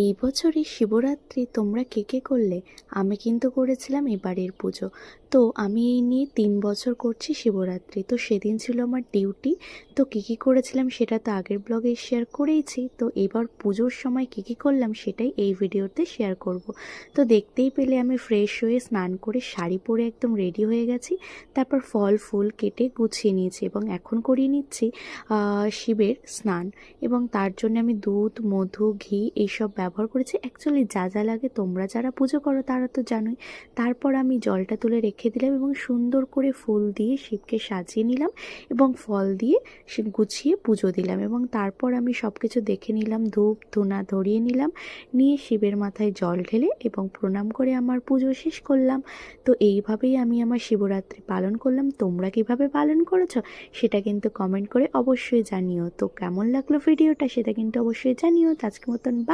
এই বছরের শিবরাত্রি তোমরা কে কে করলে? আমি কিন্তু করেছিলাম এবারের পুজো। তো আমি এই নিয়ে 3 বছর করছি শিবরাত্রি। তো সেদিন ছিল আমার ডিউটি। তো কী কী করেছিলাম সেটা তো আগের ব্লগে শেয়ার করেইছি। তো এবার পুজোর সময় কী কী করলাম সেটাই এই ভিডিওতে শেয়ার করব। তো দেখতেই পেলে আমি ফ্রেশ হয়ে স্নান করে শাড়ি পরে একদম রেডি হয়ে গেছি। তারপর ফল ফুল কেটে গুছিয়ে নিয়েছি এবং এখন করিয়ে নিচ্ছি শিবের স্নান। এবং তার জন্য আমি দুধ, মধু, ঘি এইসব ব্যবহার করেছি। অ্যাকচুয়ালি যা যা লাগে তোমরা যারা পুজো করো তারা তো জানোই। তারপর আমি জলটা তুলে রেখে দিলাম এবং সুন্দর করে ফুল দিয়ে শিবকে সাজিয়ে নিলাম এবং ফল দিয়ে গুছিয়ে পুজো দিলাম। এবং তারপর আমি সব কিছু দেখে নিলাম, ধূপ ধুনা ধরিয়ে নিলাম, নিয়ে শিবের মাথায় জল ঢেলে এবং প্রণাম করে আমার পুজো শেষ করলাম। তো এইভাবেই আমি আমার শিবরাত্রি পালন করলাম। তোমরা কিভাবে পালন করেছো সেটা কিন্তু কমেন্ট করে অবশ্যই জানিও। তো কেমন লাগলো ভিডিওটা সেটা কিন্তু অবশ্যই জানিও। তো আজকের মতন বাই।